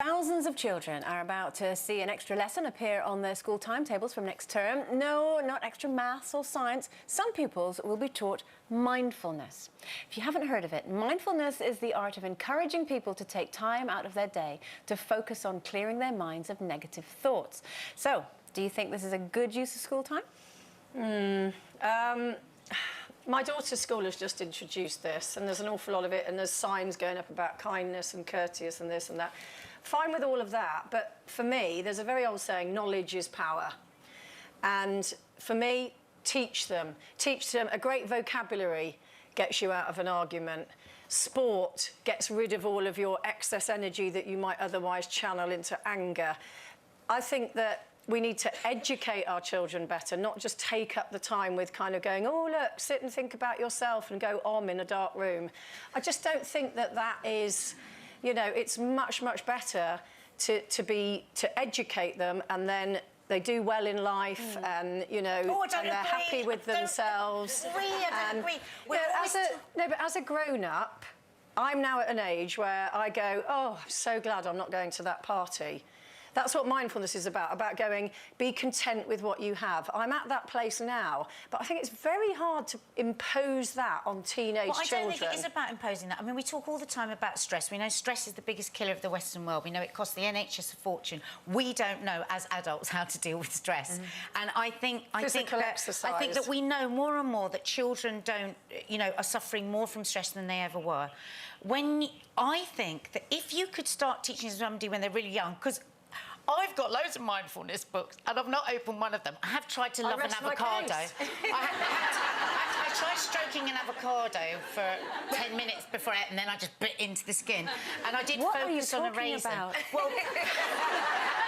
Thousands of children are about to see an extra lesson appear on their school timetables from next term. No, not extra maths or science. Some pupils will be taught mindfulness. If you haven't heard of it, mindfulness is the art of encouraging people to take time out of their day to focus on clearing their minds of negative thoughts. So, do you think this is a good use of school time? My daughter's school has just introduced this, and there's an awful lot of it, and there's signs going up about kindness and courteous and this and that. Fine with all of that, but for me, there's a very old saying, knowledge is power. And for me, teach them. Teach them. A great vocabulary gets you out of an argument. Sport gets rid of all of your excess energy that you might otherwise channel into anger. I think that we need to educate our children better, not just take up the time with kind of going, oh, look, sit and think about yourself and go in a dark room. I just don't think that that is, you know, it's much, much better to educate them, and then they do well in life, and, you know, and they're happy with themselves. I don't agree. But as a grown-up, I'm now at an age where I go, oh, I'm so glad I'm not going to that party. That's what mindfulness is about going, be content with what you have. I'm at that place now, but I think it's very hard to impose that on teenage children. I don't think it is about imposing that. I mean, we talk all the time about stress. We know stress is the biggest killer of the Western world. We know it costs the NHS a fortune. We don't know, as adults, how to deal with stress. And I think that we know more and more that children are suffering more from stress than they ever were. I think that if you could start teaching somebody when they're really young, because I've got loads of mindfulness books, and I've not opened one of them. I have tried to love an avocado. I tried stroking an avocado for 10 minutes before I ate, and then I just bit into the skin. And I did focus on a raisin. Well,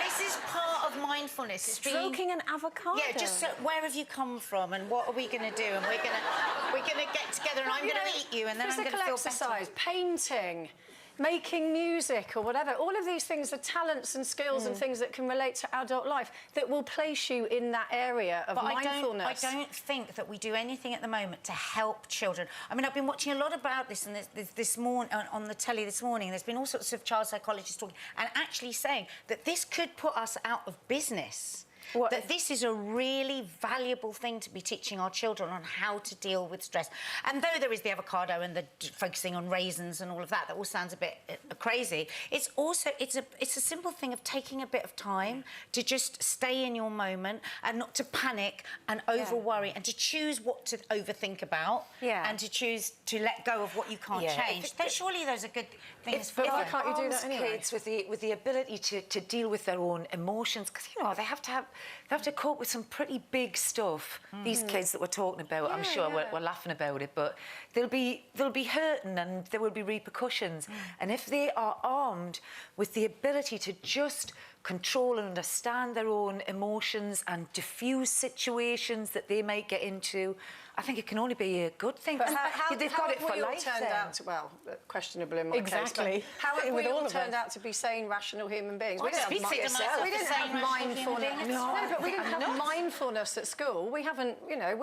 this is part of mindfulness. Stroking an avocado? Yeah, just where have you come from, and what are we going to do? And we're gonna get together, and I'm going to eat you, and then I'm going to feel exercise, painting, making music or whatever. All of these things are talents and skills and things that can relate to adult life that will place you in that area of mindfulness. I don't think that we do anything at the moment to help children. I mean, I've been watching a lot about this, and this morning on the telly this morning, there's been all sorts of child psychologists talking and actually saying that this could put us out of business. That this is a really valuable thing to be teaching our children on how to deal with stress. And though there is the avocado and the focusing on raisins and all of that, that all sounds a bit crazy. It's also it's a simple thing of taking a bit of time to just stay in your moment and not to panic and over worry and to choose what to overthink about and to choose to let go of what you can't change. Surely those are good things. But why can't you do that anyway? Kids with the ability to deal with their own emotions, because you know they have to cope with some pretty big stuff. These kids that we're talking about, I'm sure we're laughing about it, but they'll be hurting and there will be repercussions. And if they are armed with the ability to just control and understand their own emotions and diffuse situations that they might get into, I think it can only be a good thing. But they've got it for life. Turned out to, well, questionable in my case. But how have we all turned out to be sane, rational human beings? We didn't have mindfulness. No, but we didn't have mindfulness at school. We haven't, you know,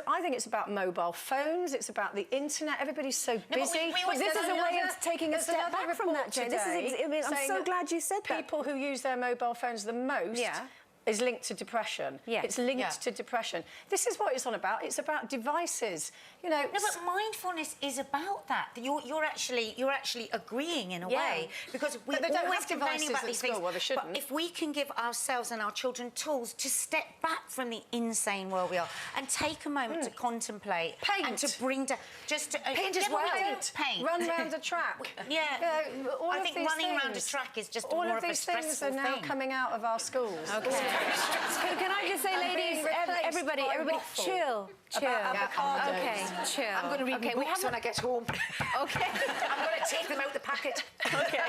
I think it's about mobile phones. It's about the internet. Everybody's so busy. This is a way of taking a step back from that, Jane. I'm so glad you said that. People who use their mobile phones the most is linked to depression. It's linked to depression. This is what it's on about. It's about devices. You know. No, but mindfulness is about that. You're actually agreeing in a way, because we always complaining about these things. Well, they shouldn't. But if we can give ourselves and our children tools to step back from the insane world we are and take a moment to contemplate and to bring down paint as well. Paint. Run around a track. I think running around a track is just all more of these things are now coming out of our schools. Okay. Can I just say, ladies, everybody, chill. Okay, chill. I'm going to read books when I get home. Okay. I'm going to take them out the packet. Okay.